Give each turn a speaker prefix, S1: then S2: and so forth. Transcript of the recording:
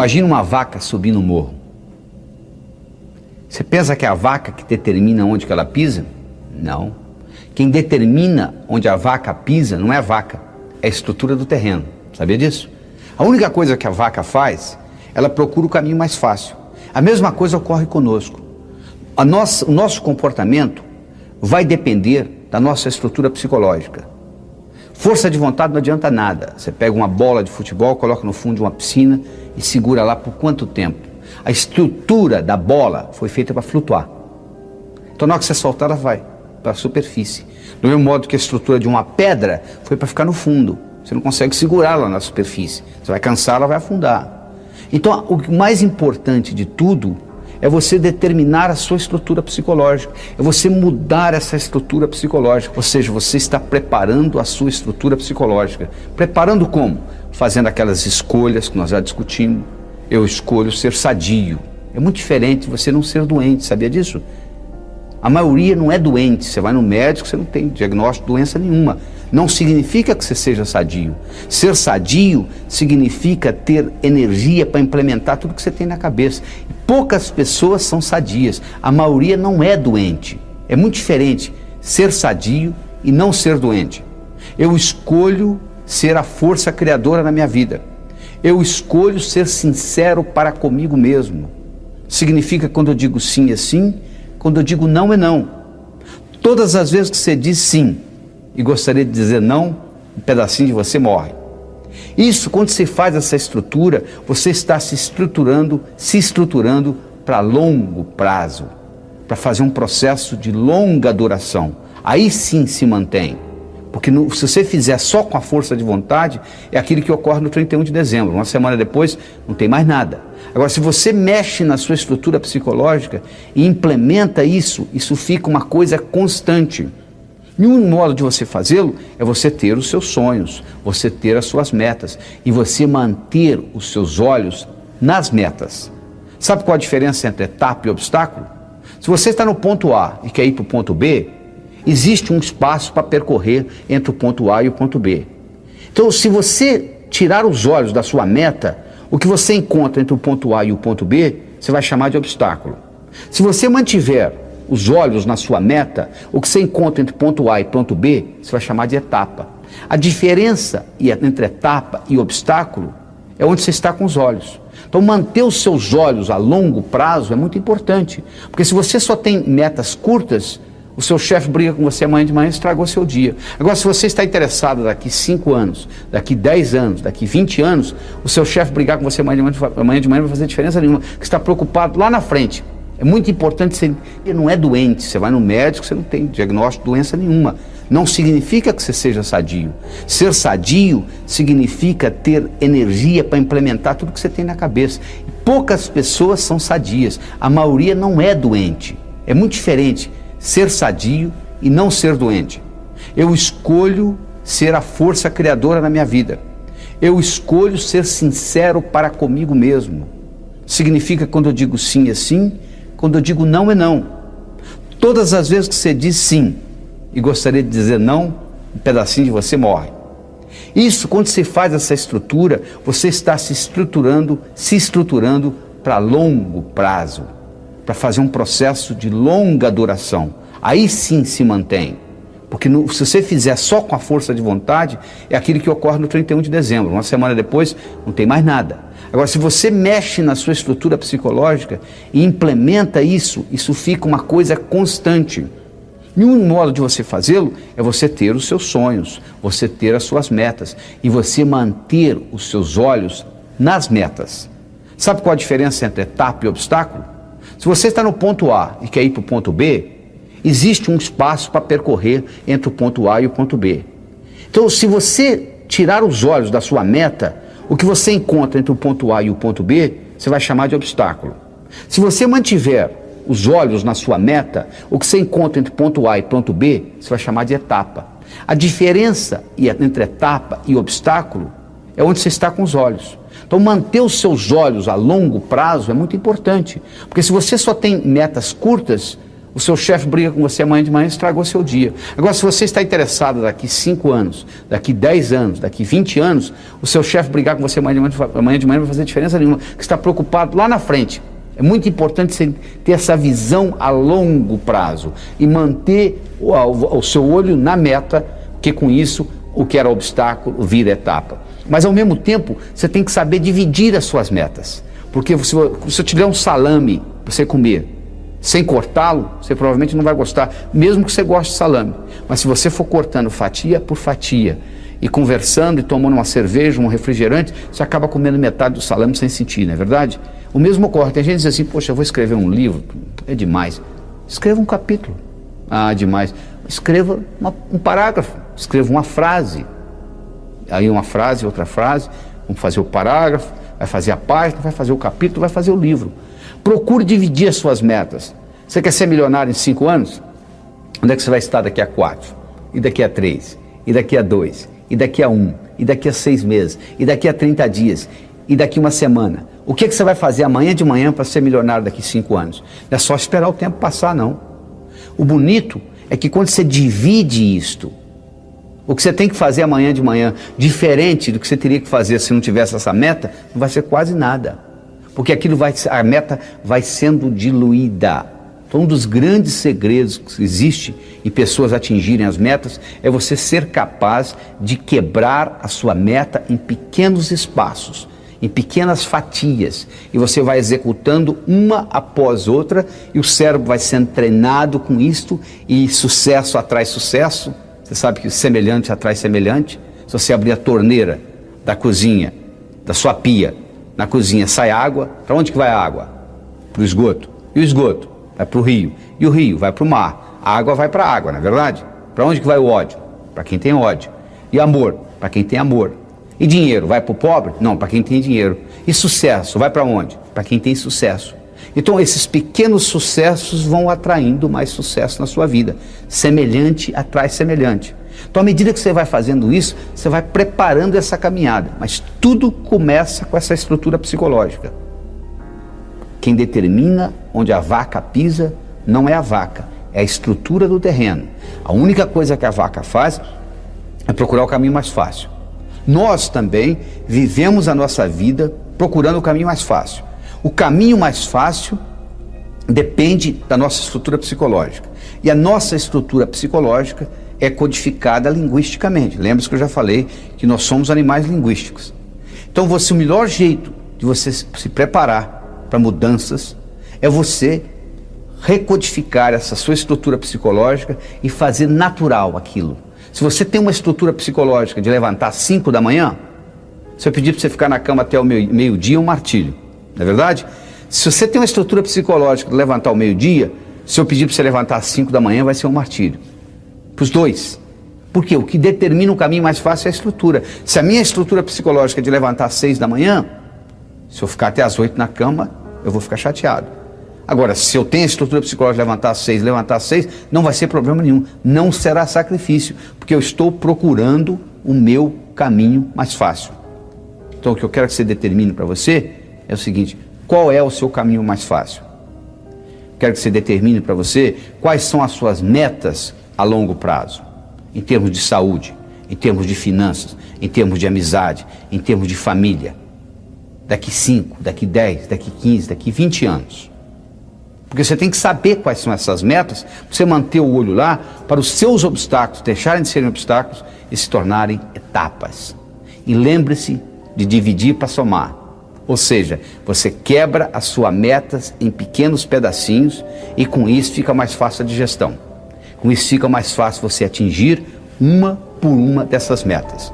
S1: Imagina uma vaca subindo um morro. Você pensa que é a vaca que determina onde que ela pisa? Não. Quem determina onde a vaca pisa não é a vaca, é a estrutura do terreno. Sabia disso? A única coisa que a vaca faz, ela procura o caminho mais fácil. A mesma coisa ocorre conosco. O nosso comportamento vai depender da nossa estrutura psicológica. Força de vontade não adianta nada. Você pega uma bola de futebol, coloca no fundo de uma piscina e segura lá por quanto tempo? A estrutura da bola foi feita para flutuar. Então na hora que você soltar, ela vai para a superfície. Do mesmo modo que a estrutura de uma pedra foi para ficar no fundo. Você não consegue segurá-la na superfície. Você vai cansar, ela vai afundar. Então o mais importante de tudo é você determinar a sua estrutura psicológica, é você mudar essa estrutura psicológica, ou seja, você está preparando a sua estrutura psicológica. Preparando como? Fazendo aquelas escolhas que nós já discutimos. Eu escolho ser sadio. É muito diferente de você não ser doente, sabia disso? A maioria não é doente, você vai no médico, você não tem diagnóstico de doença nenhuma. Não significa que você seja sadio. Ser sadio significa ter energia para implementar tudo que você tem na cabeça. Poucas pessoas são sadias, a maioria não é doente. É muito diferente ser sadio e não ser doente. Eu escolho ser a força criadora na minha vida. Eu escolho ser sincero para comigo mesmo. Significa quando eu digo sim é sim, quando eu digo não é não. Todas as vezes que você diz sim e gostaria de dizer não, um pedacinho de você morre. Isso, quando você faz essa estrutura, você está se estruturando para longo prazo, para fazer um processo de longa duração. Aí sim se mantém. Porque se você fizer só com a força de vontade, é aquilo que ocorre no 31 de dezembro. Uma semana depois, não tem mais nada. Agora, se você mexe na sua estrutura psicológica e implementa isso, isso fica uma coisa constante. E um modo de você fazê-lo é você ter os seus sonhos, você ter as suas metas e você manter os seus olhos nas metas. Sabe qual a diferença entre etapa e obstáculo? Se você está no ponto A e quer ir para o ponto B, existe um espaço para percorrer entre o ponto A e o ponto B. Então, se você tirar os olhos da sua meta, o que você encontra entre o ponto A e o ponto B, você vai chamar de obstáculo. Se você mantiver os olhos na sua meta, o que você encontra entre ponto A e ponto B, você vai chamar de etapa. A diferença entre etapa e obstáculo é onde você está com os olhos. Então, manter os seus olhos a longo prazo é muito importante, porque se você só tem metas curtas, o seu chefe briga com você amanhã de manhã e estragou seu dia. Agora, se você está interessado daqui 5 anos, daqui 10 anos, daqui 20 anos, o seu chefe brigar com você amanhã de manhã não vai fazer diferença nenhuma, porque você está preocupado lá na frente. É muito importante, você não é doente, você vai no médico, você não tem diagnóstico de doença nenhuma. Não significa que você seja sadio. Ser sadio significa ter energia para implementar tudo que você tem na cabeça. Poucas pessoas são sadias, a maioria não é doente. É muito diferente ser sadio e não ser doente. Eu escolho ser a força criadora na minha vida. Eu escolho ser sincero para comigo mesmo. Significa quando eu digo sim é sim, quando eu digo não é não. Todas as vezes que você diz sim e gostaria de dizer não, um pedacinho de você morre. Isso, quando você faz essa estrutura, você está se estruturando para longo prazo, para fazer um processo de longa duração. Aí sim se mantém. Porque se você fizer só com a força de vontade, é aquilo que ocorre no 31 de dezembro. Uma semana depois, não tem mais nada. Agora, se você mexe na sua estrutura psicológica e implementa isso, isso fica uma coisa constante. E um modo de você fazê-lo é você ter os seus sonhos, você ter as suas metas e você manter os seus olhos nas metas. Sabe qual a diferença entre etapa e obstáculo? Se você está no ponto A e quer ir para o ponto B, existe um espaço para percorrer entre o ponto A e o ponto B. Então, se você tirar os olhos da sua meta, o que você encontra entre o ponto A e o ponto B, você vai chamar de obstáculo. Se você mantiver os olhos na sua meta, o que você encontra entre ponto A e ponto B, você vai chamar de etapa. A diferença entre etapa e obstáculo é onde você está com os olhos. Então, manter os seus olhos a longo prazo é muito importante, porque se você só tem metas curtas, O seu chefe briga com você amanhã de manhã, estragou seu dia. Agora, se você está interessado daqui 5 anos, daqui 10 anos, daqui 20 anos, o seu chefe brigar com você amanhã de manhã não vai fazer diferença nenhuma, porque você está preocupado lá na frente. É muito importante você ter essa visão a longo prazo e manter o seu olho na meta, porque com isso o que era obstáculo vira etapa. Mas ao mesmo tempo, você tem que saber dividir as suas metas. Porque se eu te der um salame para você comer, sem cortá-lo, você provavelmente não vai gostar, mesmo que você goste de salame. Mas se você for cortando fatia por fatia, e conversando e tomando uma cerveja, um refrigerante, você acaba comendo metade do salame sem sentir, não é verdade? O mesmo ocorre, tem gente que diz assim, poxa, eu vou escrever um livro, é demais. Escreva um capítulo. Ah, demais. Escreva um parágrafo, escreva uma frase. Aí uma frase, outra frase, vamos fazer o parágrafo, vai fazer a página, vai fazer o capítulo, vai fazer o livro. Procure dividir as suas metas. Você quer ser milionário em 5 anos? Onde é que você vai estar daqui a 4? E daqui a 3? E daqui a 2? E daqui a 1? E daqui a 6 meses? E daqui a 30 dias? E daqui a uma semana? O que você vai fazer amanhã de manhã para ser milionário daqui a 5 anos? Não é só esperar o tempo passar, não. O bonito é que quando você divide isto, o que você tem que fazer amanhã de manhã, diferente do que você teria que fazer se não tivesse essa meta, não vai ser quase nada. Porque a meta vai sendo diluída. Então, um dos grandes segredos que existe em pessoas atingirem as metas é você ser capaz de quebrar a sua meta em pequenos espaços, em pequenas fatias. E você vai executando uma após outra e o cérebro vai sendo treinado com isto e sucesso atrai sucesso. Você sabe que semelhante atrai semelhante. Se você abrir a torneira da cozinha, da sua pia, na cozinha sai água, para onde que vai a água? Para o esgoto. E o esgoto? Vai para o rio. E o rio vai para o mar. A água vai para a água, não é verdade? Para onde que vai o ódio? Para quem tem ódio. E amor? Para quem tem amor. E dinheiro? Vai para o pobre? Não, para quem tem dinheiro. E sucesso? Vai para onde? Para quem tem sucesso. Então esses pequenos sucessos vão atraindo mais sucesso na sua vida. Semelhante atrai semelhante. Então, à medida que você vai fazendo isso, você vai preparando essa caminhada. Mas tudo começa com essa estrutura psicológica. Quem determina onde a vaca pisa não é a vaca, é a estrutura do terreno. A única coisa que a vaca faz é procurar o caminho mais fácil. Nós também vivemos a nossa vida procurando o caminho mais fácil. O caminho mais fácil depende da nossa estrutura psicológica. E a nossa estrutura psicológica é codificada linguisticamente. Lembra-se que eu já falei que nós somos animais linguísticos. Então, o melhor jeito de você se preparar para mudanças é você recodificar essa sua estrutura psicológica e fazer natural aquilo. Se você tem uma estrutura psicológica de levantar às 5 da manhã, se eu pedir para você ficar na cama até o meio-dia, é um martírio. Não é verdade? Se você tem uma estrutura psicológica de levantar ao meio-dia, se eu pedir para você levantar às 5 da manhã, vai ser um martírio. Para os dois. Porque o que determina o caminho mais fácil é a estrutura. Se a minha estrutura psicológica é de levantar às 6 da manhã, se eu ficar até às 8 na cama, eu vou ficar chateado. Agora, se eu tenho a estrutura psicológica de levantar às 6, não vai ser problema nenhum. Não será sacrifício, porque eu estou procurando o meu caminho mais fácil. Então, o que eu quero que você determine para você é o seguinte: qual é o seu caminho mais fácil? Quero que você determine para você quais são as suas metas a longo prazo, em termos de saúde, em termos de finanças, em termos de amizade, em termos de família. Daqui 5, daqui 10, daqui 15, daqui 20 anos. Porque você tem que saber quais são essas metas, para você manter o olho lá, para os seus obstáculos deixarem de serem obstáculos e se tornarem etapas. E lembre-se de dividir para somar. Ou seja, você quebra as suas metas em pequenos pedacinhos e com isso fica mais fácil a digestão. Com isso fica mais fácil você atingir uma por uma dessas metas.